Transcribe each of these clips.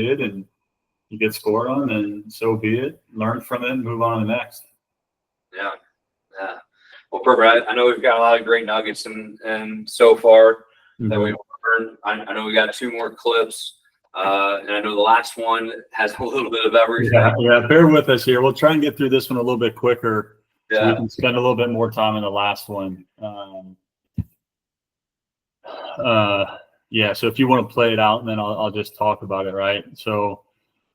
did and you get scored on, and so be it. Learn from it and move on to the next. Yeah. Well, perfect. I know we've got a lot of great nuggets and so far that we've learned. I know we got 2 more clips. And I know the last one has a little bit of everything. Yeah, bear with us here. We'll try and get through this one a little bit quicker so we can spend a little bit more time on the last one. So if you want to play it out, and then I'll just talk about it, right? So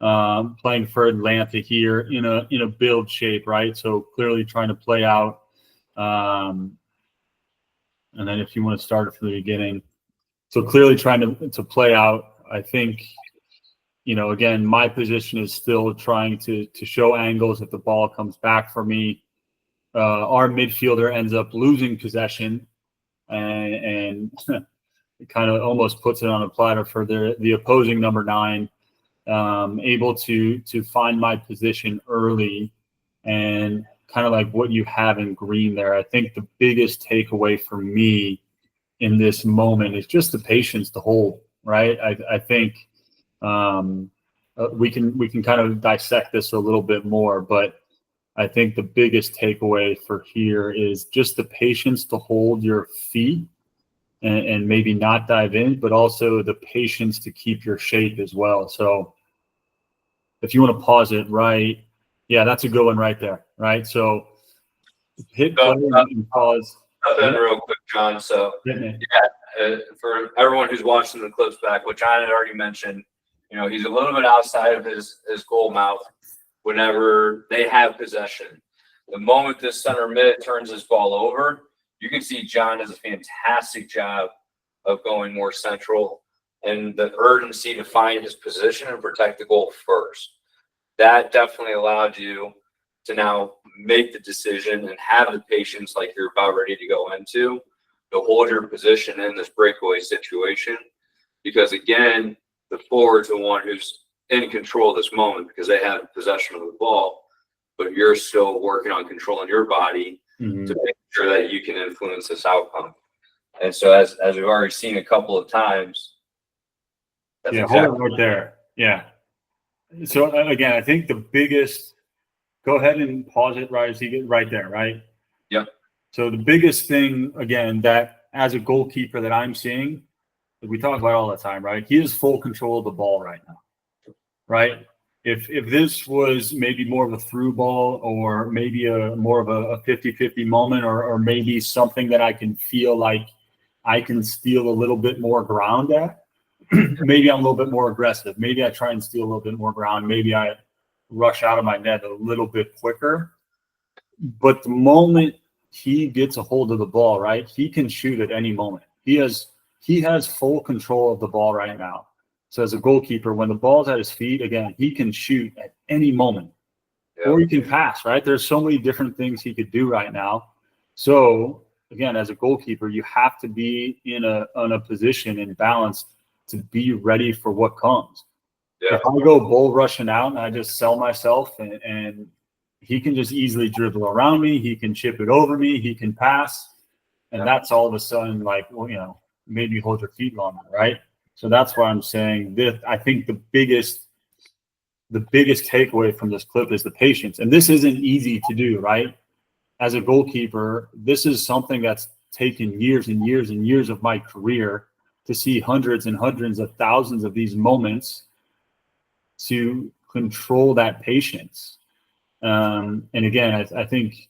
playing for Atlanta here in a build shape, right? So clearly trying to play out. And then if you want to start it from the beginning. So clearly trying to play out, I think, again, my position is still trying to show angles if the ball comes back for me. Our midfielder ends up losing possession and it kind of almost puts it on a platter for the opposing number 9, able to find my position early, and kind of like what you have in green there. I think the biggest takeaway for me in this moment is just the patience to hold, right? I think we can kind of dissect this a little bit more, but I think the biggest takeaway for here is just the patience to hold your feet and maybe not dive in, but also the patience to keep your shape as well. So if you want to pause it, right? Yeah, that's a good one right there, right? So hit play and pause. Real quick, John. So for everyone who's watching the clips back, what John had already mentioned, he's a little bit outside of his goal mouth whenever they have possession. The moment this center mid turns his ball over, you can see John does a fantastic job of going more central and the urgency to find his position and protect the goal first. That definitely allowed you to now make the decision and have the patience like you're about ready to go into to hold your position in this breakaway situation. Because again, the forward's the one who's in control of this moment because they have possession of the ball, but you're still working on controlling your body to make sure that you can influence this outcome. And so as we've already seen a couple of times. Hold it right there. Yeah. So again, I think the biggest, go ahead and pause it right as you get right there, right? Yep. So the biggest thing, again, that as a goalkeeper that I'm seeing, we talk about all the time, right? He has full control of the ball right now, right? If this was maybe more of a through ball or maybe more of a 50-50 moment or maybe something that I can feel like I can steal a little bit more ground at, maybe I'm a little bit more aggressive. Maybe I try and steal a little bit more ground. Maybe I rush out of my net a little bit quicker. But the moment he gets a hold of the ball, right, he can shoot at any moment. He has full control of the ball right now. So as a goalkeeper, when the ball's at his feet, again, he can shoot at any moment. Or he can pass, right? There's so many different things he could do right now. So again, as a goalkeeper, you have to be in a position and balance to be ready for what comes. Yeah. If I go bull rushing out and I just sell myself and he can just easily dribble around me, he can chip it over me, he can pass, and that's all of a sudden like, well, maybe hold your feet longer, right? So that's why I'm saying this. I think the biggest takeaway from this clip is the patience. And this isn't easy to do, right? As a goalkeeper, this is something that's taken years and years and years of my career to see hundreds and hundreds of thousands of these moments to control that patience. And again, I think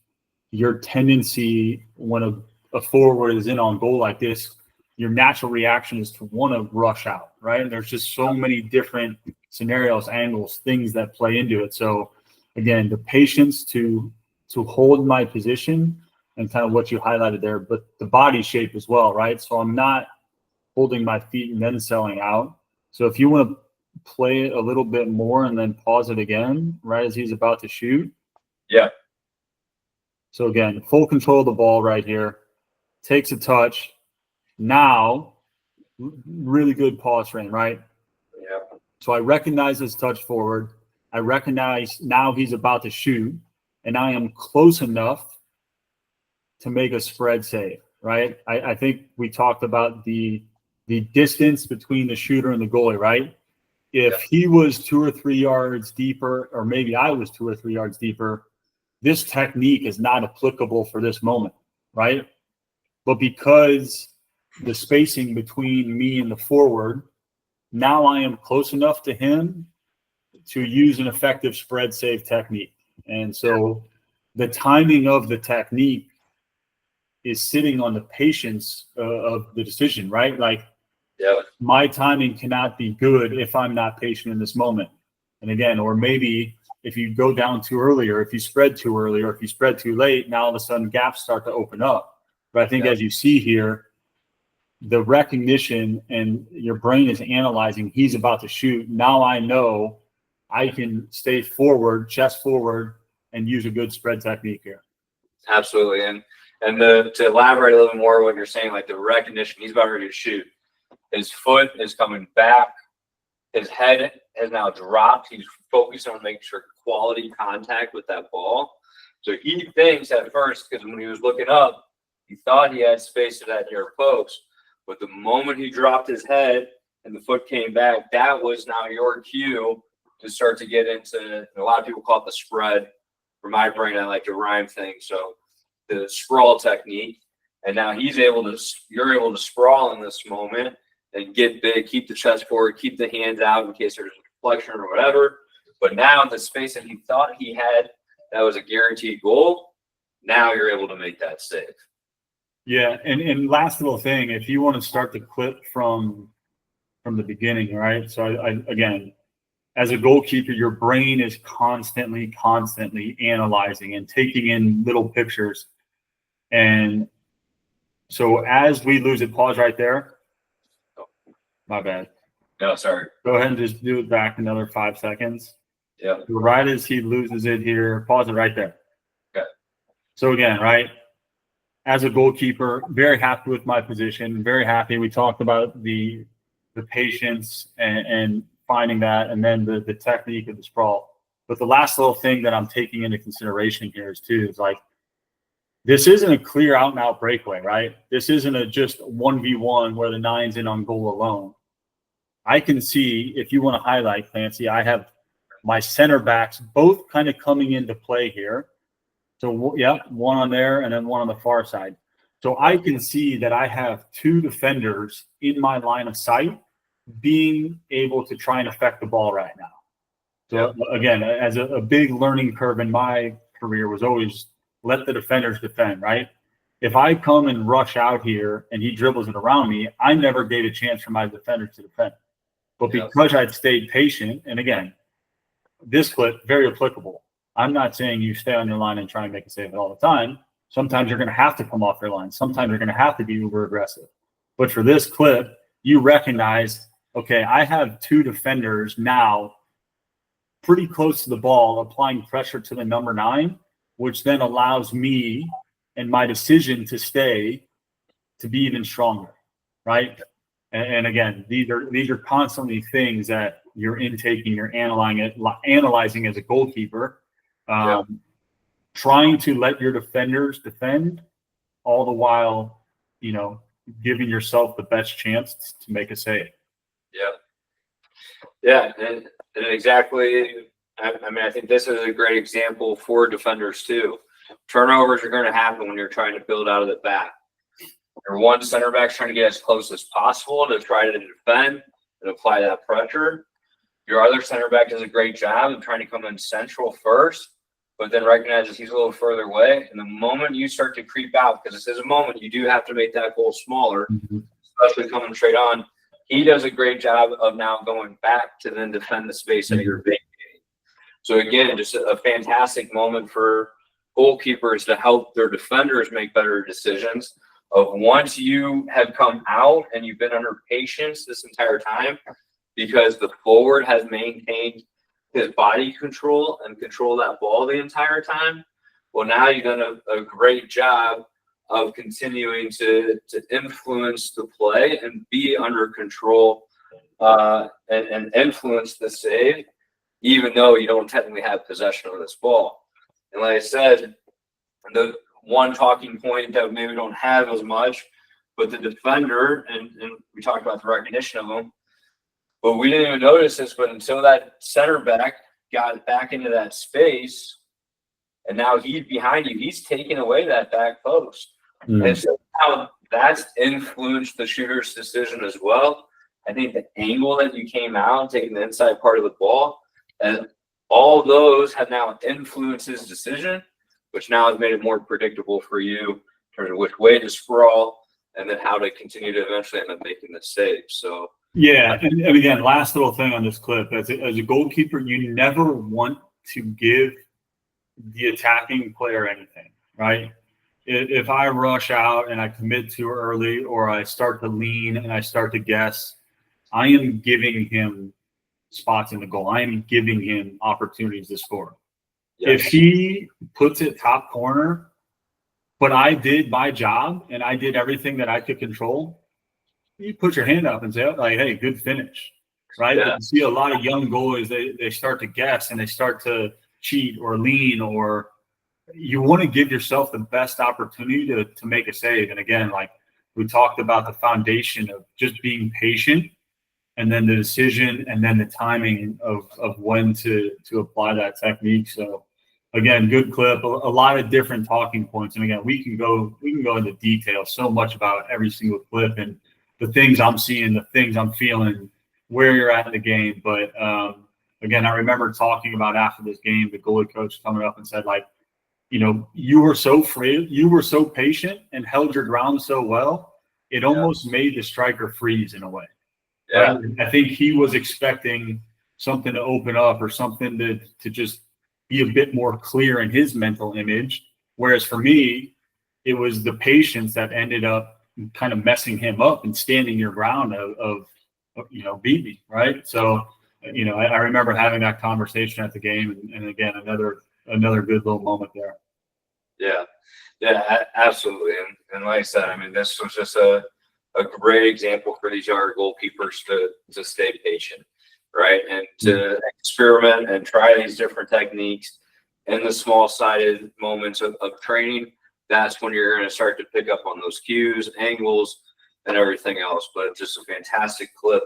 your tendency when a forward is in on goal like this, your natural reaction is to want to rush out, right? And there's just so many different scenarios, angles, things that play into it. So again, the patience to hold my position and kind of what you highlighted there, but the body shape as well, right? So I'm not holding my feet and then selling out. So if you want to play it a little bit more and then pause it again, right as he's about to shoot. Yeah. So again, full control of the ball right here. Takes a touch. Now, really good pause frame, right? Yeah. So I recognize his touch forward. I recognize now he's about to shoot, and I am close enough to make a spread save, right? I think we talked about the distance between the shooter and the goalie, right? If he was 2 or 3 yards deeper, or maybe I was 2 or 3 yards deeper, this technique is not applicable for this moment, right? But because the spacing between me and the forward, now I am close enough to him to use an effective spread save technique. And so the timing of the technique is sitting on the patience of the decision, right? Like, my timing cannot be good if I'm not patient in this moment. And again, or maybe if you go down too early, or if you spread too early, or if you spread too late, now all of a sudden gaps start to open up. But I think as you see here, the recognition and your brain is analyzing, he's about to shoot. Now I know I can stay forward, chest forward, and use a good spread technique here. Absolutely. And to elaborate a little more on what you're saying, like the recognition, he's about ready to shoot. His foot is coming back. His head has now dropped. He's focused on making sure quality contact with that ball. So he thinks at first, because when he was looking up, he thought he had space to that near post. But the moment he dropped his head and the foot came back, that was now your cue to start to get into, a lot of people call it the spread. For my brain, I like to rhyme things. So the sprawl technique. And now you're able to sprawl in this moment and get big, keep the chest forward, keep the hands out in case there's a deflection or whatever. But now the space that he thought he had, that was a guaranteed goal. Now you're able to make that save. Yeah, and last little thing, if you want to start the clip from the beginning, right? So I again, as a goalkeeper, your brain is constantly analyzing and taking in little pictures. And so as we lose it, pause right there. My bad. No, sorry. Go ahead and just do it back another 5 seconds. Yeah. Right as he loses it here, pause it right there. Okay. So again, right, as a goalkeeper, very happy with my position, very happy. We talked about the patience and finding that, and then the technique of the sprawl. But the last little thing that I'm taking into consideration here is like, this isn't a clear out and out breakaway, right? This isn't a just 1v1 where the 9's in on goal alone. I can see, if you want to highlight, Clancy, I have my center backs both kind of coming into play here. So, yeah, one on there and then one on the far side. So I can see that I have 2 defenders in my line of sight being able to try and affect the ball right now. So, again, as a big learning curve in my career was always let the defenders defend, right? If I come and rush out here and he dribbles it around me, I never gave a chance for my defenders to defend. But because I'd stayed patient, and again, this clip, very applicable. I'm not saying you stay on your line and try and make a save all the time. Sometimes you're going to have to come off your line. Sometimes you're going to have to be uber aggressive. But for this clip, you recognize, okay, I have 2 defenders now pretty close to the ball, applying pressure to the number 9, which then allows me and my decision to stay to be even stronger, right? And again, these are constantly things that you're intaking, you're analyzing as a goalkeeper, trying to let your defenders defend, all the while, giving yourself the best chance to make a save. Yeah, and exactly. I mean, I think this is a great example for defenders too. Turnovers are going to happen when you're trying to build out of the back. Your one center back's trying to get as close as possible to try to defend and apply that pressure. Your other center back does a great job of trying to come in central first, but then recognizes he's a little further away. And the moment you start to creep out, because this is a moment you do have to make that goal smaller, especially coming straight on, he does a great job of now going back to then defend the space that you're vacating. So again, just a fantastic moment for goalkeepers to help their defenders make better decisions. Of once you have come out and you've been under patience this entire time, because the forward has maintained his body control and control that ball the entire time. Well, now you've done a great job of continuing to influence the play and be under control and influence the save, even though you don't technically have possession of this ball. And like I said, the one talking point that maybe we don't have as much, but the defender, and we talked about the recognition of them, But we didn't even notice this, but until that center back got back into that space, and now he's behind you, he's taking away that back post. And so now that's influenced the shooter's decision as well. I think the angle that you came out, taking the inside part of the ball, and all those have now influenced his decision, which now has made it more predictable for you in terms of which way to sprawl and then how to continue to eventually end up making the save. So yeah, and again, last little thing on this clip, as a goalkeeper, you never want to give the attacking player anything, right? If I rush out and I commit too early, or I start to lean and I start to guess, I am giving him spots in the goal. I am giving him opportunities to score. yes. If he puts it top corner, but I did my job and I did everything that I could control, you put your hand up and say, like, hey, good finish, right? Yeah. But you see a lot of young goalies, they start to guess and they start to cheat or lean, or you want to give yourself the best opportunity to make a save. And again, like we talked about, the foundation of just being patient, and then the decision, and then the timing of when to apply that technique. So again, good clip, a lot of different talking points. And again, we can go into detail so much about every single clip and the things I'm seeing, the things I'm feeling, where you're at in the game. But again, I remember talking about after this game, the goalie coach coming up and said, like, you were so free, you were so patient and held your ground so well, it almost made the striker freeze in a way. Yeah. Right? I think he was expecting something to open up, or something to just be a bit more clear in his mental image. Whereas for me, it was the patience that ended up kind of messing him up and standing your ground of beat me, right? So, I remember having that conversation at the game, and again, another good little moment there. Yeah. Yeah, absolutely. And like I said, I mean, this was just a great example for these younger goalkeepers to stay patient, right? And to experiment and try these different techniques in the small-sided moments of training. That's when you're going to start to pick up on those cues, angles, and everything else. But it's just a fantastic clip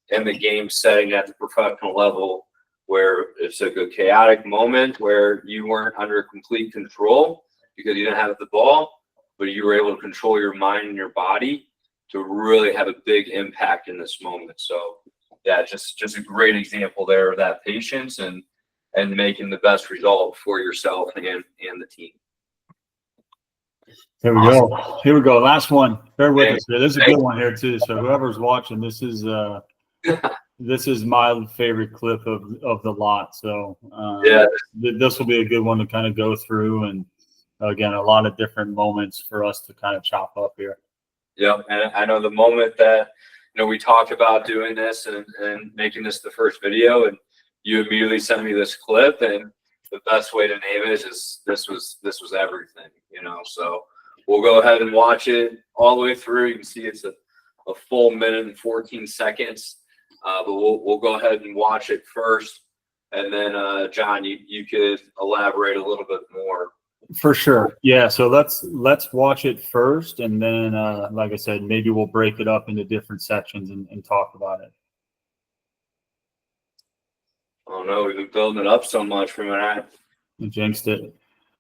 in the game setting at the professional level, where it's a good chaotic moment where you weren't under complete control because you didn't have the ball, but you were able to control your mind and your body to really have a big impact in this moment. So yeah, just a great example there of that patience and making the best result for yourself and the team. Here we go. Here we go. Last one. Bear with us here. This is a good one here too. So whoever's watching, this is my favorite clip of the lot. So this will be a good one to kind of go through, and again, a lot of different moments for us to kind of chop up here. Yep, and I know the moment that we talked about doing this and making this the first video, and you immediately sent me this clip, and the best way to name it is this was everything, So we'll go ahead and watch it all the way through. You can see it's a full minute and 14 seconds, but we'll go ahead and watch it first, and then John, you could elaborate a little bit more. For sure. Yeah. So let's watch it first, and then, like I said, maybe we'll break it up into different sections and talk about it. Oh no, we've been building it up so much for a minute. We jinxed it.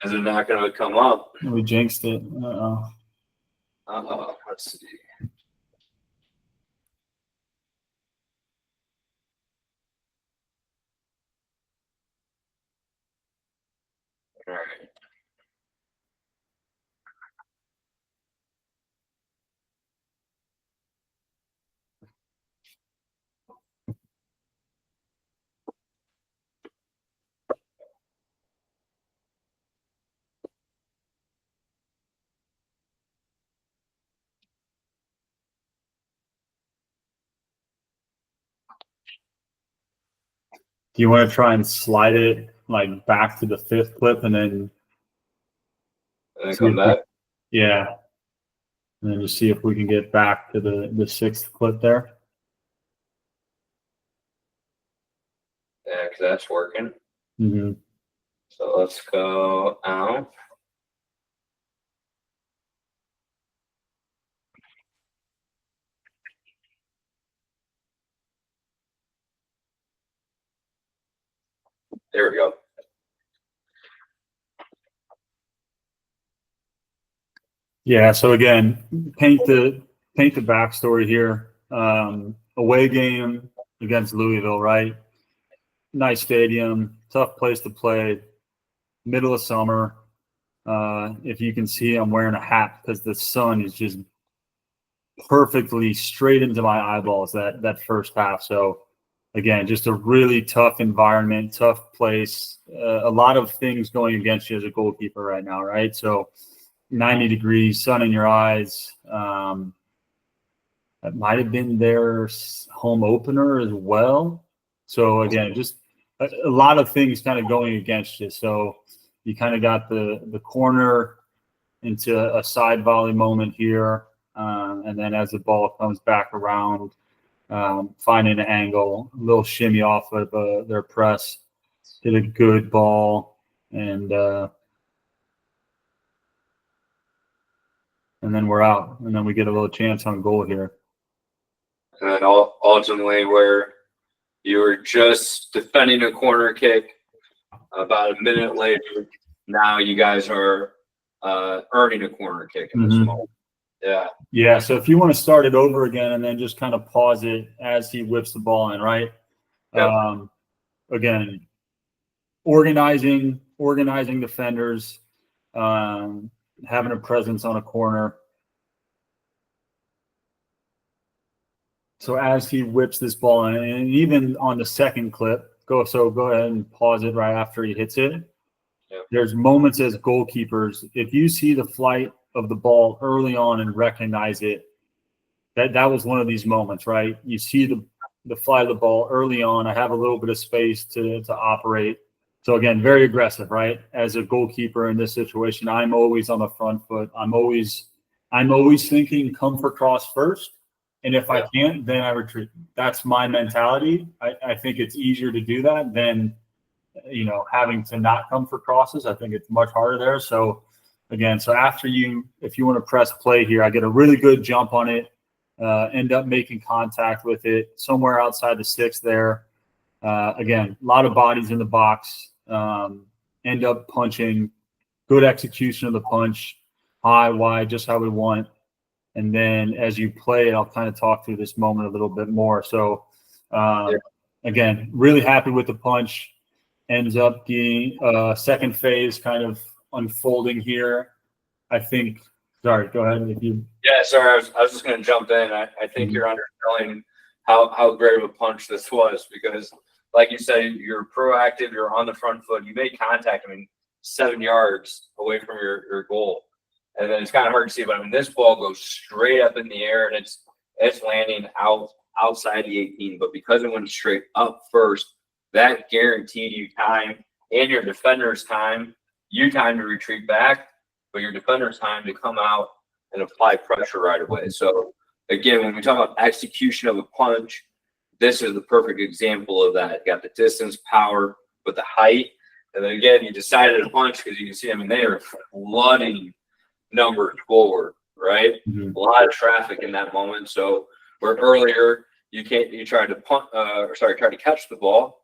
Is it not going to come up? We jinxed it. Let's see. All right. Do you want to try and slide it like back to the 5th clip and then Come back? Yeah. And then just see if we can get back to the 6th clip there. Yeah, because that's working. Mm-hmm. So let's go out. There we go. Yeah. So again, paint the backstory here. Away game against Louisville, right? Nice stadium, tough place to play. Middle of summer. If you can see, I'm wearing a hat because the sun is just perfectly straight into my eyeballs that first half. So again, just a really tough environment, tough place. A lot of things going against you as a goalkeeper right now, right? So 90 degrees, sun in your eyes. That might have been their home opener as well. So again, just a lot of things kind of going against you. So you kind of got the corner into a side volley moment here. And then as the ball comes back around, finding an angle, a little shimmy off of their press, hit a good ball, and then we're out. And then we get a little chance on goal here. And then ultimately, where you were just defending a corner kick, about a minute later, now you guys are earning a corner kick in this moment. Yeah. Yeah. So if you want to start it over again and then just kind of pause it as he whips the ball in, right? Yep. Again, organizing defenders, having a presence on a corner. So as he whips this ball in, and even on the second clip, go ahead and pause it right after he hits it. Yep. There's moments as goalkeepers, if you see the flight of the ball early on and recognize it, that was one of these moments, right? You see the flight of the ball early on. I have a little bit of space to operate. So again, very aggressive, right? As a goalkeeper in this situation, I'm always on the front foot. I'm always thinking come for cross first. And if I can't, then I retreat. That's my mentality. I think it's easier to do that than, having to not come for crosses. I think it's much harder there. So again, if you want to press play here, I get a really good jump on it, end up making contact with it somewhere outside the 6 there. Again, a lot of bodies in the box, end up punching, good execution of the punch, high, wide, just how we want. And then as you play it, I'll kind of talk through this moment a little bit more. So again, really happy with the punch. Ends up being second phase kind of unfolding here. I think, sorry, go ahead. If you. Yeah, sorry, I was just going to jump in. I think you're underselling how great of a punch this was because, like you said, you're proactive, you're on the front foot, you made contact, 7 yards away from your goal. And then it's kind of hard to see, but this ball goes straight up in the air and it's landing outside the 18. But because it went straight up first, that guaranteed you time and your defender's time. You time to retreat back, but your defender's time to come out and apply pressure right away. So again, when we talk about execution of a punch, this is the perfect example of that. You got the distance, power, but the height. And then again, you decided to punch because you can see, they are flooding numbers forward, right? Mm-hmm. A lot of traffic in that moment. So where earlier you tried to tried to catch the ball.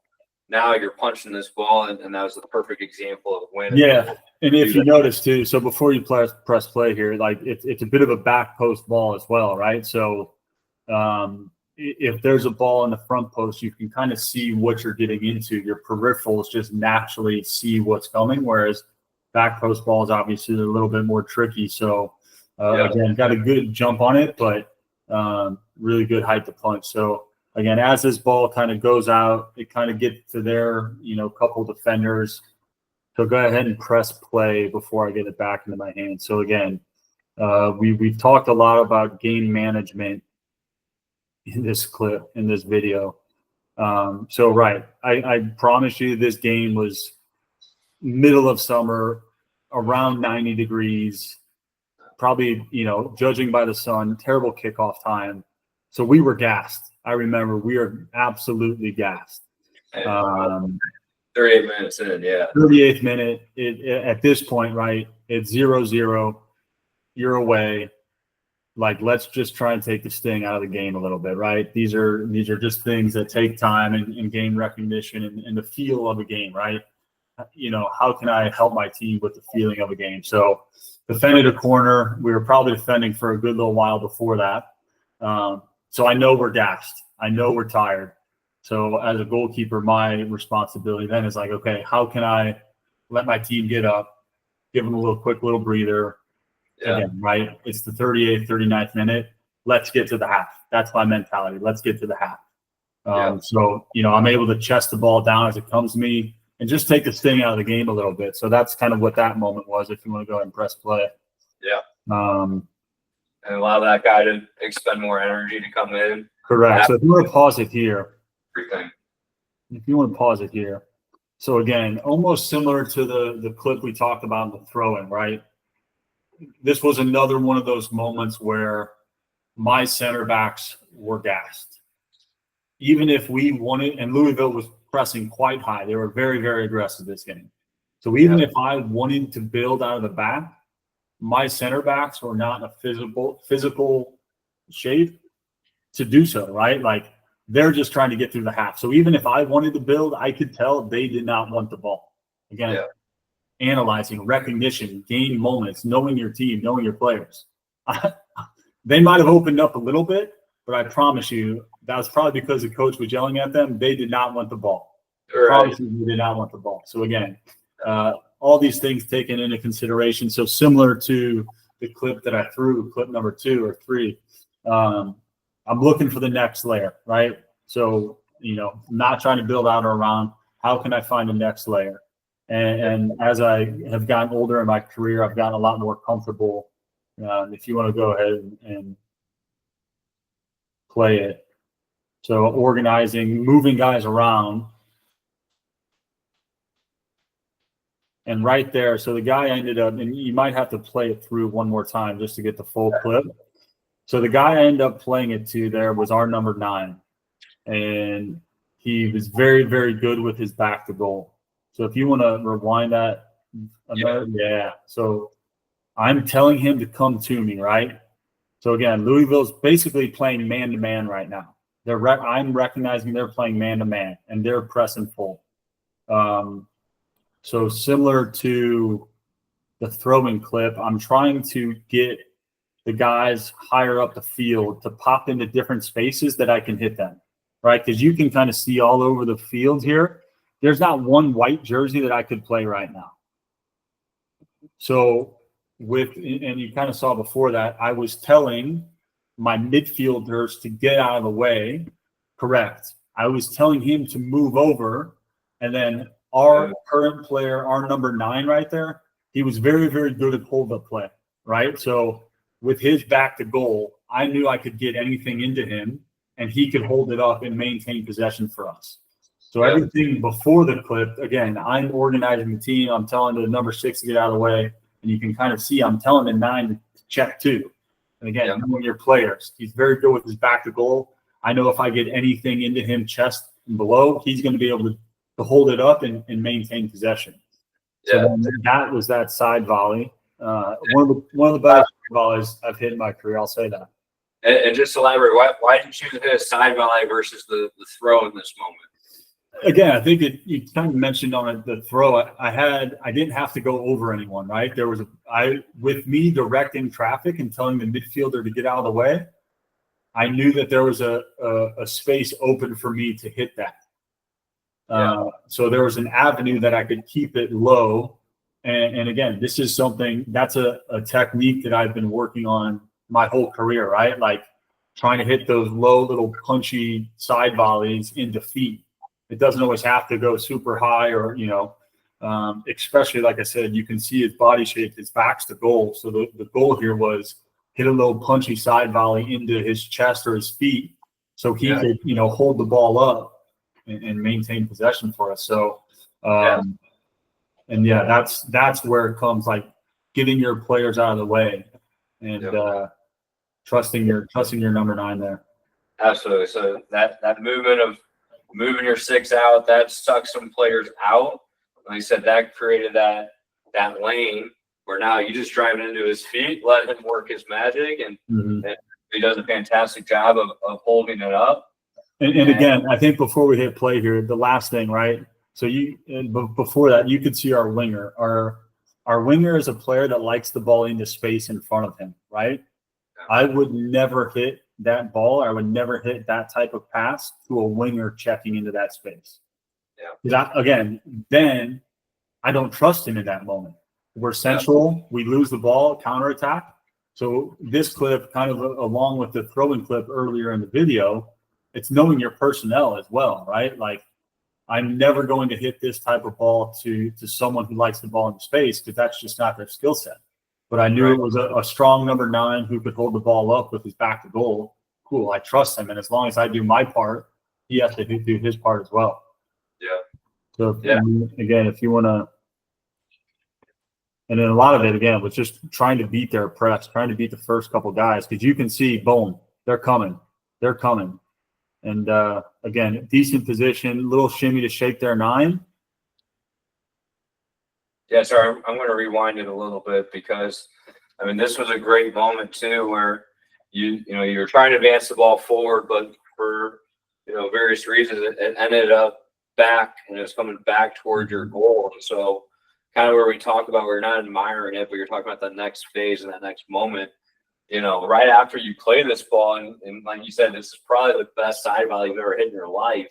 Now you're punching this ball, and that was the perfect example of when. Yeah, and if you notice too, so before you press play here, like it's a bit of a back post ball as well, right? So if there's a ball in the front post, you can kind of see what you're getting into. Your peripherals just naturally see what's coming, whereas back post balls obviously they're a little bit more tricky. So again, got a good jump on it, but really good height to punch. So again, as this ball kind of goes out, it kind of gets to their couple defenders. So go ahead and press play before I get it back into my hand. So again, we've talked a lot about game management in this clip, in this video. So right, I promise you this game was middle of summer, around 90 degrees, probably, judging by the sun, terrible kickoff time. So we were gassed. I remember we are absolutely gassed. 38 minutes in, yeah. 38th minute, at this point, right, it's 0-0. You're away. like, let's just try and take the sting out of the game a little bit, right? These are just things that take time and game recognition and the feel of a game, right? How can I help my team with the feeling of a game? So defended a corner. We were probably defending for a good little while before that. So I know we're gassed. I know we're tired. So as a goalkeeper, my responsibility then is like, okay, how can I let my team get up, give them a quick little breather. Yeah. Again, right? It's the 38th, 39th minute. Let's get to the half. That's my mentality. Let's get to the half. So, I'm able to chest the ball down as it comes to me and just take the sting out of the game a little bit. So that's kind of what that moment was, if you want to go ahead and press play. Yeah. And allow that guy to expend more energy to come in. Correct. So if you want to pause it here. Everything. If you want to pause it here. So again, almost similar to the clip we talked about in the throw-in, right? This was another one of those moments where my center backs were gassed. Even if we wanted, and Louisville was pressing quite high. They were very, very aggressive this game. So even if I wanted to build out of the back, my center backs were not in a physical shape to do so, right? Like, they're just trying to get through the half. So even if I wanted to build, I could tell they did not want the ball. Again, analyzing, recognition, game moments, knowing your team, knowing your players. They might have opened up a little bit, but I promise you, that was probably because the coach was yelling at them. They did not want the ball. Right. Promise you, they did not want the ball. So again, all these things taken into consideration. So similar to the clip that I threw, clip number 2 or 3, I'm looking for the next layer, right? So, not trying to build out or around. How can I find the next layer? And as I have gotten older in my career, I've gotten a lot more comfortable. If you want to go ahead and play it. So organizing, moving guys around. And right there, so the guy ended up, and you might have to play it through one more time just to get the full clip. So the guy I ended up playing it to there was our number 9. And he was very, very good with his back to goal. So if you want to rewind that, So I'm telling him to come to me, right? So again, Louisville's basically playing man-to-man right now. I'm recognizing they're playing man-to-man, and they're pressing full. So similar to the throwing clip, I'm trying to get the guys higher up the field to pop into different spaces that I can hit them, right? Because you can kind of see all over the field here. There's not one white jersey that I could play right now. So and you kind of saw before that, I was telling my midfielders to get out of the way. Correct. I was telling him to move over, and then our current player, our number 9 right there, he was very, very good at hold-up play, right? So with his back to goal, I knew I could get anything into him, and he could hold it up and maintain possession for us. So everything before the clip, again, I'm organizing the team. I'm telling the number 6 to get out of the way, and you can kind of see I'm telling the 9 to check too. And again, knowing your players, he's very good with his back to goal. I know if I get anything into him chest and below, he's going to be able to hold it up and maintain possession. So that was that side volley. One of the best volleys I've hit in my career. I'll say that. And just elaborate, why did you hit a side volley versus the throw in this moment? Again, I think you kind of mentioned on it, the throw. I didn't have to go over anyone, right? There was with me directing traffic and telling the midfielder to get out of the way. I knew that there was a space open for me to hit that. So there was an avenue that I could keep it low. And again, this is something that's a technique that I've been working on my whole career, right? Like trying to hit those low little punchy side volleys into feet. It doesn't always have to go super high or, especially like I said, you can see his body shape, his back's the goal. So the goal here was hit a little punchy side volley into his chest or his feet so he could, hold the ball up and maintain possession for us. So, that's where it comes, like getting your players out of the way and trusting your number 9 there. Absolutely. So that movement of moving your 6 out, that sucked some players out. Like I said, that created that lane where now you just drive it into his feet, let him work his magic, and he does a fantastic job of holding it up. And again, I think before we hit play here, the last thing, right? So before that, you could see our winger. Our winger is a player that likes the ball into space in front of him, right? I would never hit that ball. I would never hit that type of pass to a winger checking into that space. Yeah. Again, then I don't trust him in that moment. We're central. We lose the ball, counterattack. So this clip, kind of along with the throwing clip earlier in the video, it's knowing your personnel as well, right? Like, I'm never going to hit this type of ball to someone who likes the ball in space, because that's just not their skill set. But I knew it was a strong number 9 who could hold the ball up with his back to goal. Cool, I trust him. And as long as I do my part, he has to do his part as well. Yeah. So, again, if you want to, and then a lot of it, again, was just trying to beat their press, trying to beat the first couple guys, because you can see, boom, they're coming. They're coming. And, again, decent position, little shimmy to shake their 9. Yeah, sorry, I'm going to rewind it a little bit, because, I mean, this was a great moment, too, where you were trying to advance the ball forward, but for, various reasons, it ended up back, and it was coming back toward your goal. And so kind of where we talk about, we're not admiring it, but you're talking about the next phase and that next moment, right after you play this ball, and like you said, this is probably the best side volley you've ever hit in your life.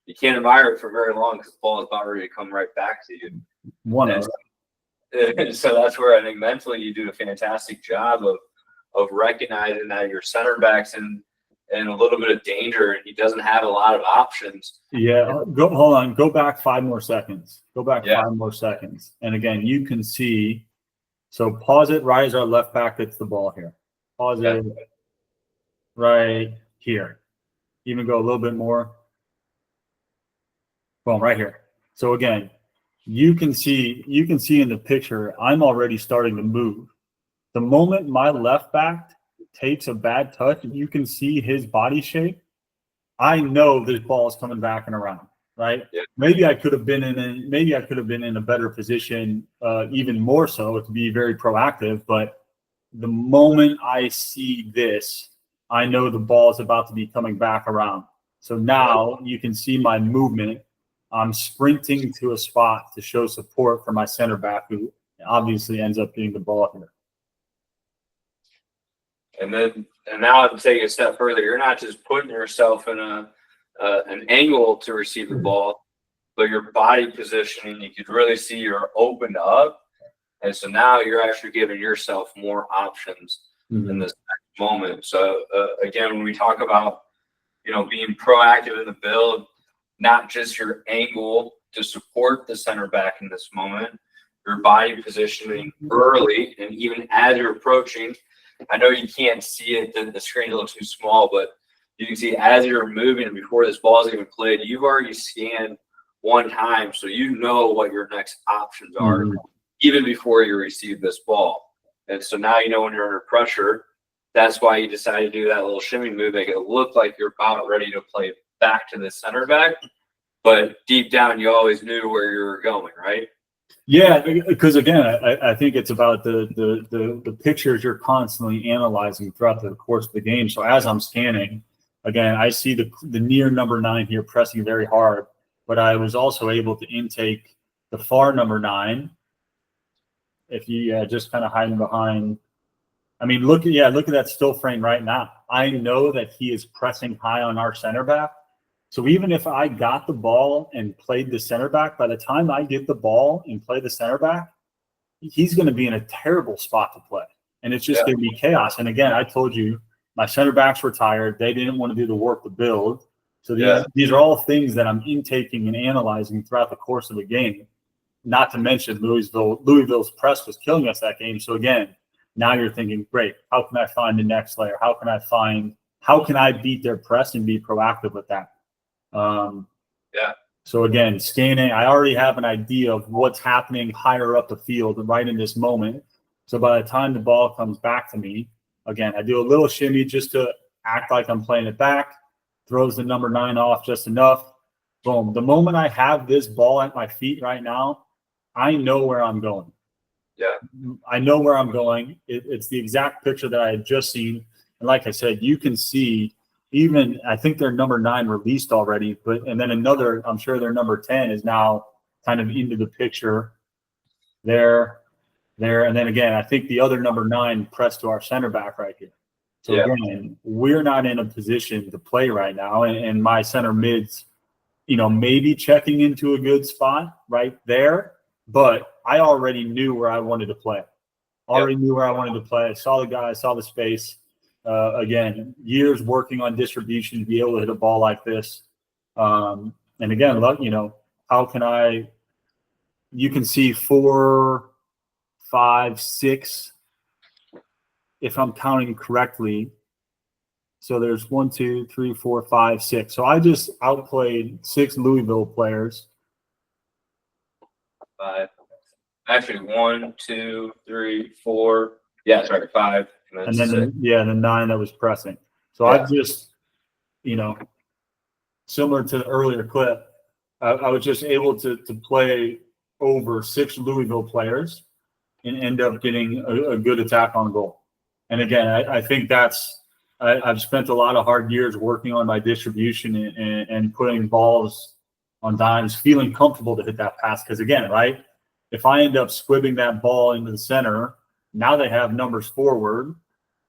You can't admire it for very long, because the ball is about ready to come right back to you. So that's where I think mentally you do a fantastic job of recognizing that your center back's in a little bit of danger, and he doesn't have a lot of options. Yeah, hold on. Go back 5 more seconds. Go back 5 more seconds. And again, you can see, so pause it, rise our left back gets the ball here. Pause it right here. Even go a little bit more. Boom, right here. So again, you can see in the picture, I'm already starting to move. The moment my left back takes a bad touch, you can see his body shape. I know this ball is coming back and around, right? Yeah. Maybe I could have been in a better position, even more so, to be very proactive. But the moment I see this, I know the ball is about to be coming back around. So now you can see my movement. I'm sprinting to a spot to show support for my center back, who obviously ends up getting the ball here. And now I'm taking a step further. You're not just putting yourself in an angle to receive the ball, but your body positioning, you could really see you're opened up. And so now you're actually giving yourself more options in this next moment. So again, when we talk about, being proactive in the build, not just your angle to support the center back in this moment, your body positioning early, and even as you're approaching, I know you can't see it, the screen's a little too small, but you can see as you're moving and before this ball is even played, you've already scanned one time, so you know what your next options are, even before you receive this ball. And so now you know when you're under pressure, that's why you decide to do that little shimmy move, make it look like you're about ready to play back to the center back, but deep down you always knew where you were going, right? Yeah, because again, I think it's about the pictures you're constantly analyzing throughout the course of the game. So as I'm scanning, again, I see the near number 9 here pressing very hard, but I was also able to intake the far number 9. If you just kind of hiding behind, I mean, look at that still frame right now. I know that he is pressing high on our center back. So even if I got the ball and played the center back, by the time I get the ball and play the center back, he's going to be in a terrible spot to play. And it's just going to be chaos. And again, I told you, my center backs were tired. They didn't want to do the work to build. So these are all things that I'm intaking and analyzing throughout the course of the game. Not to mention Louisville's press was killing us that game. So again, now you're thinking, great, how can I find the next layer? How can I beat their press and be proactive with that? So again, scanning, I already have an idea of what's happening higher up the field right in this moment. So by the time the ball comes back to me, again, I do a little shimmy just to act like I'm playing it back, throws the number 9 off just enough. Boom. The moment I have this ball at my feet right now, I know where I'm going. I know where I'm going. It's the exact picture that I had just seen. And like I said, you can see even, I think their number 9 released already, and then another, I'm sure their number 10 is now kind of into the picture there. And then again, I think the other number 9 pressed to our center back right here. So again, we're not in a position to play right now. And my center mids, maybe checking into a good spot right there, but I already knew where I wanted to play. I saw the guy, I saw the space. Again, years working on distribution to be able to hit a ball like this. And again, how can you can see 4, 5, 6, if I'm counting correctly. So there's 1, 2, 3, 4, 5, 6. So I just outplayed 6 Louisville players. 5. Actually, 1, 2, 3, 4. Yeah, sorry, 5. And then the 9 that was pressing. So I just, similar to the earlier clip, I was just able to play over 6 Louisville players and end up getting a good attack on goal. And again, I think I've spent a lot of hard years working on my distribution and putting balls on dimes, feeling comfortable to hit that pass. Because again, right, if I end up squibbing that ball into the center, now they have numbers forward,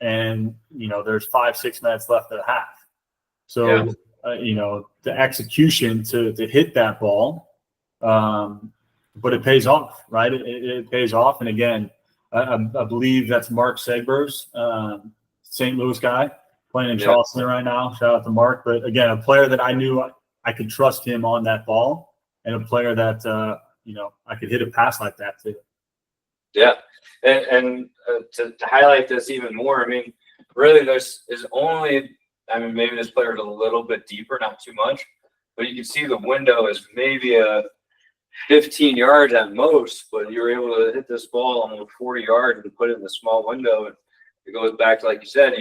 and there's 5-6 minutes left of the half. So the execution to hit that ball, but it pays off, right? It pays off. And again, I believe that's Mark Segbers, St. Louis guy, playing in Charleston right now. Shout out to Mark. But again, a player that I knew I could trust him on that ball, and a player that I could hit a pass like that too. Yeah, and to highlight this even more, I mean, really, this is only. I mean, maybe this player is a little bit deeper, not too much, but you can see the window is maybe a 15 yards at most, but you're able to hit this ball almost 40 yards and put it in the small window. And it goes back to, like you said,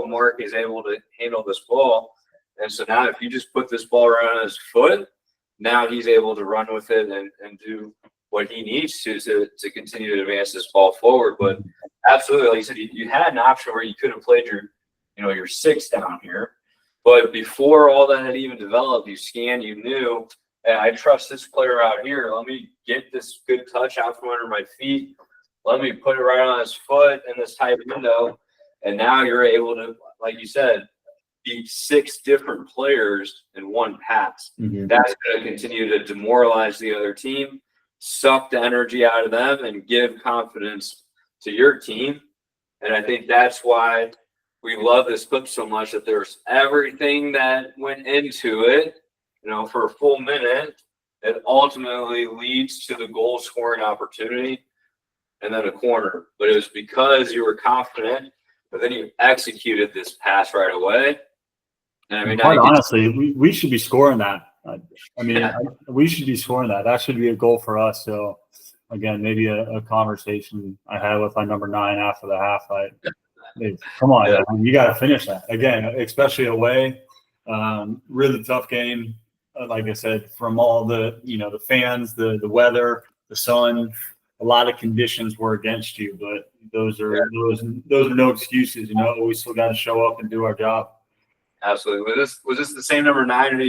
Mark is able to handle this ball. And so now if you just put this ball right on his foot, now he's able to run with it and do what he needs to continue to advance this ball forward. But absolutely, like you said, you had an option where you could have played your 6 down here. But before all that had even developed, you scanned, you knew, hey, I trust this player out here. Let me get this good touch out from under my feet. Let me put it right on his foot in this tight window. And now you're able to, like you said, beat 6 different players in one pass. Mm-hmm. That's going to continue to demoralize the other team, suck the energy out of them, and give confidence to your team. And I think that's why we love this clip so much, that there's everything that went into it, for a full minute, that ultimately leads to the goal scoring opportunity and then a corner. But it was because you were confident, but then you executed this pass right away. And I mean, quite honestly, we should be scoring that. We should be scoring that. That should be a goal for us. So again, maybe a conversation I had with my number 9 after the half. Come on, man, you got to finish that again, especially away. Really tough game. Like I said, from all the the fans, the weather, the sun, a lot of conditions were against you, but those are no excuses. We still got to show up and do our job. Absolutely. Was this the same number 9 who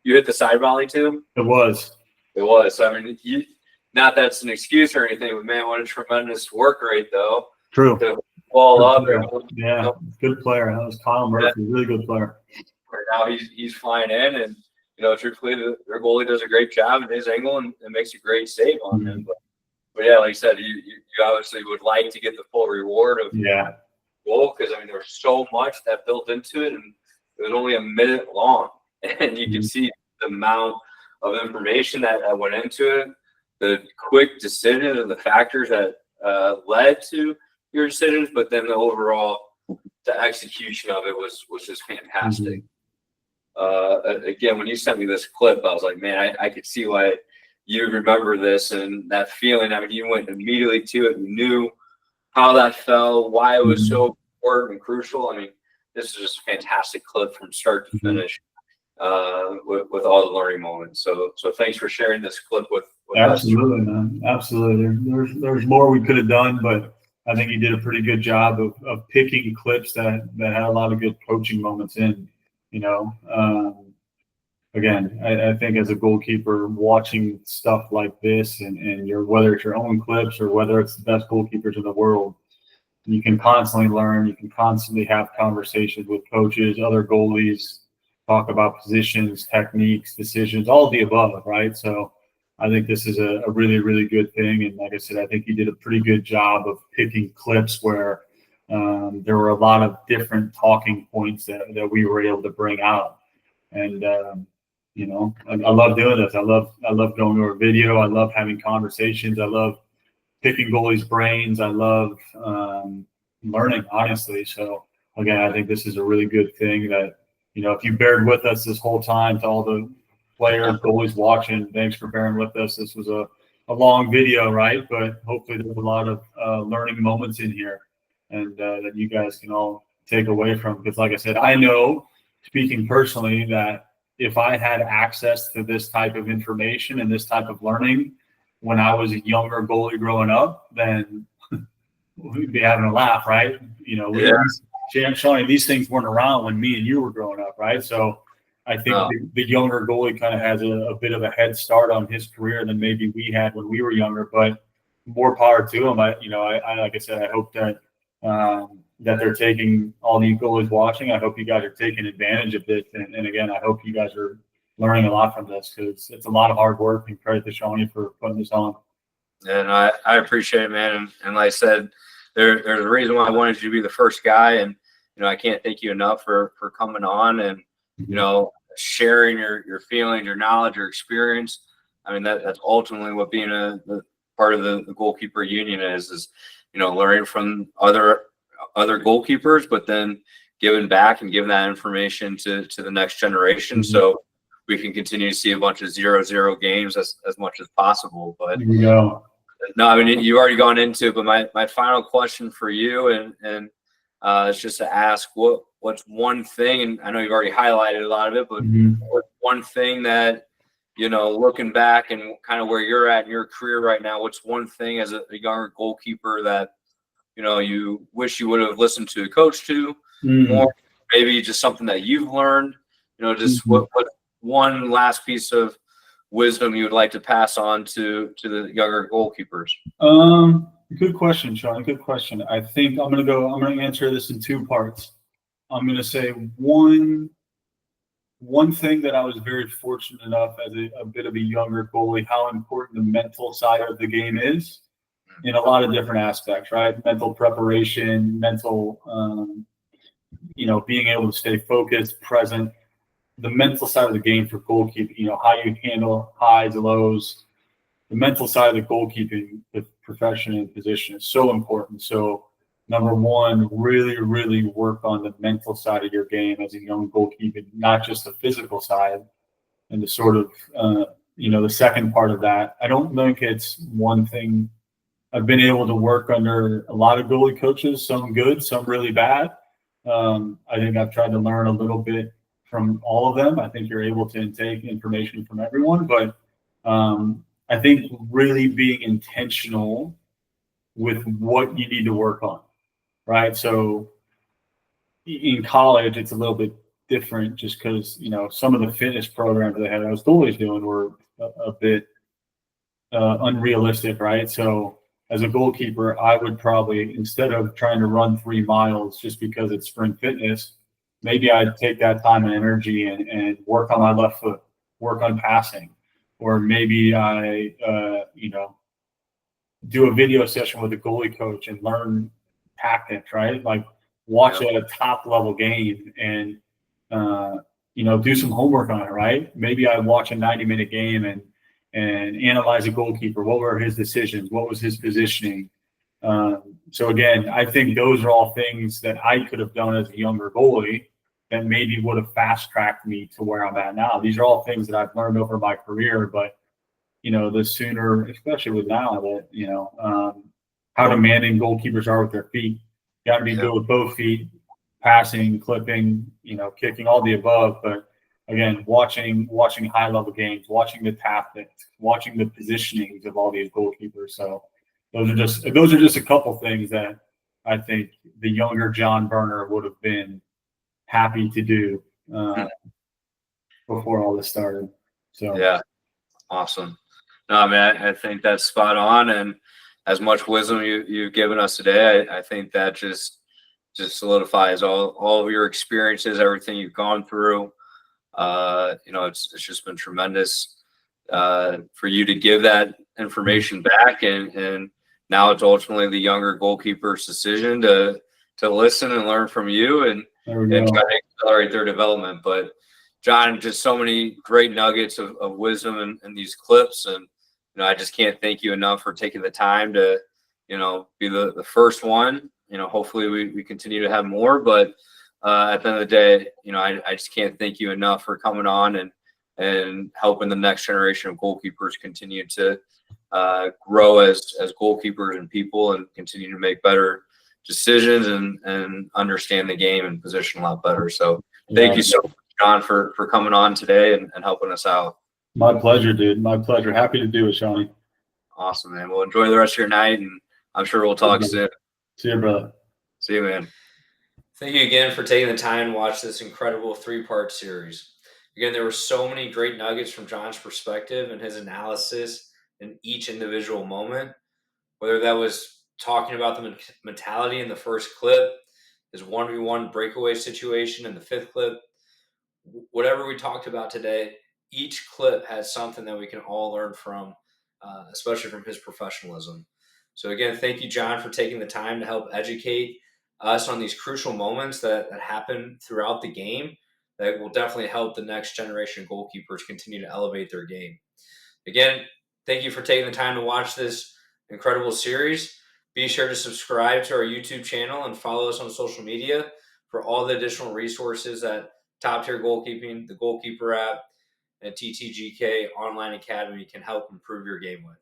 you hit the side volley to? It was. So, I mean, not that's an excuse or anything, but man, what a tremendous work rate, though. True. To ball up. Yeah, good player. That was Kyle Murphy, really good player. Right now he's flying in, and truthfully, their goalie does a great job in his angle and makes a great save on him. But yeah, like I said, you obviously would like to get the full reward of goal, because I mean there was so much that built into it, and it was only a minute long, and you can see the amount of information that went into it, the quick decision and the factors that led to your decisions, but then the execution of it was just fantastic. Again, when you sent me this clip, I was like, man, I could see why you remember this and that feeling. I mean, you went immediately to it. You knew how that fell, why it was so important and crucial. I mean, this is just a fantastic clip from start to finish, with all the learning moments. So thanks for sharing this clip with with us. Absolutely, man. Absolutely. There's more we could have done, but I think he did a pretty good job of picking clips that had a lot of good coaching moments in. You know, again, I think as a goalkeeper, watching stuff like this and your whether it's your own clips or whether it's the best goalkeepers in the world, you can constantly learn. You can constantly have conversations with coaches, other goalies, talk about positions, techniques, decisions, all of the above, right? So I think this is a really, really good thing. And like I said, I think he did a pretty good job of picking clips where there were a lot of different talking points that we were able to bring out. And you know, I love doing this. I love going over video. I love having conversations. I love picking goalies' brains. I love learning, honestly. So again, I think this is a really good thing that, you know, if you bared with us this whole time, to all the players, goalies watching, thanks for bearing with us. This was a long video, right? But hopefully there's a lot of learning moments in here and that you guys can all take away from. Because like I said, I know, speaking personally, that if I had access to this type of information and this type of learning when I was a younger goalie growing up, then we'd be having a laugh, right? You know, Shawnee, these things weren't around when me and you were growing up, right? So I think the younger goalie kind of has a bit of a head start on his career than maybe we had when we were younger, but more power to him. I like I said, I hope that that they're taking, all the goalies watching, I hope you guys are taking advantage of this. And again, I hope you guys are learning a lot from this, because it's a lot of hard work, and credit to Shawnee for putting this on. And I appreciate it, man. And like I said, there's a reason why I wanted you to be the first guy. And, you know, I can't thank you enough for coming on and, you know, sharing your feelings, your knowledge, your experience. I mean, that's ultimately what being the part of the goalkeeper union is, you know, learning from other goalkeepers, but then giving back and giving that information to the next generation. Mm-hmm. So we can continue to see a bunch of 0-0 games as much as possible. But no, I mean, you've already gone into it, but my final question for you and it's just to ask what's one thing, and I know you've already highlighted a lot of it, but what's one thing that, you know, looking back and kind of where you're at in your career right now, what's one thing as a younger goalkeeper that, you know, you wish you would have listened to a coach to more, maybe just something that you've learned, you know, just what one last piece of wisdom you would like to pass on to the younger goalkeepers? Good question, Sean. Good question. I think I'm going to answer this in two parts. I'm going to say one thing that I was very fortunate enough as a bit of a younger goalie, how important the mental side of the game is in a lot of different aspects, right? Mental preparation, mental, you know, being able to stay focused, present. The mental side of the game for goalkeeping, you know, how you handle highs, lows, the mental side of the goalkeeping, the profession and position is so important. So number one, really, really work on the mental side of your game as a young goalkeeper, not just the physical side. And the sort of, you know, the second part of that, I don't think it's one thing. I've been able to work under a lot of goalie coaches, some good, some really bad. I think I've tried to learn a little bit from all of them. I think you're able to take information from everyone, but I think really being intentional with what you need to work on, right? So in college, it's a little bit different just because, you know, some of the fitness programs that I was always doing were a bit unrealistic, right? So as a goalkeeper, I would probably, instead of trying to run 3 miles just because it's spring fitness, maybe I'd take that time and energy and work on my left foot, work on passing, or maybe I, you know, do a video session with a goalie coach and learn tactics, right? Like watch a top level game and, you know, do some homework on it, right? Maybe I watch a 90-minute game and analyze a goalkeeper. What were his decisions? What was his positioning? So again, I think those are all things that I could have done as a younger goalie that maybe would have fast tracked me to where I'm at now. These are all things that I've learned over my career, but you know, the sooner, especially with now that, you know, how demanding goalkeepers are with their feet, got to be good with both feet, passing, clipping, you know, kicking, all the above. But again, watching high level games, watching the tactics, watching the positionings of all these goalkeepers. So those are just a couple things that I think the younger John Berner would have been happy to do before all this started. So Yeah, awesome. No, I mean, I think that's spot on, and as much wisdom you've given us today, I think that just solidifies all of your experiences, everything you've gone through. It's just been tremendous for you to give that information back, and now it's ultimately the younger goalkeeper's decision to listen and learn from you and try to accelerate their development. But John, just so many great nuggets of wisdom in these clips, and I just can't thank you enough for taking the time to be the first one. Hopefully we continue to have more, but at the end of the day, I just can't thank you enough for coming on and helping the next generation of goalkeepers continue to grow as goalkeepers and people, and continue to make better decisions and understand the game and position a lot better. So thank you so much, John, for coming on today and helping us out. My pleasure, dude. My pleasure. Happy to do it, Shawnee. Awesome, man. Well, enjoy the rest of your night, and I'm sure we'll talk soon. See you, brother. See you, man. Thank you again for taking the time to watch this incredible 3-part series. Again, there were so many great nuggets from John's perspective and his analysis in each individual moment, whether that was talking about the mentality in the first clip, his 1v1 breakaway situation in the 5th clip, whatever we talked about today, each clip has something that we can all learn from, especially from his professionalism. So again, thank you, John, for taking the time to help educate us on these crucial moments that happen throughout the game that will definitely help the next generation of goalkeepers continue to elevate their game. Again, thank you for taking the time to watch this incredible series. Be sure to subscribe to our YouTube channel and follow us on social media for all the additional resources that Top Tier Goalkeeping, the Goalkeeper app, and TTGK Online Academy can help improve your game with.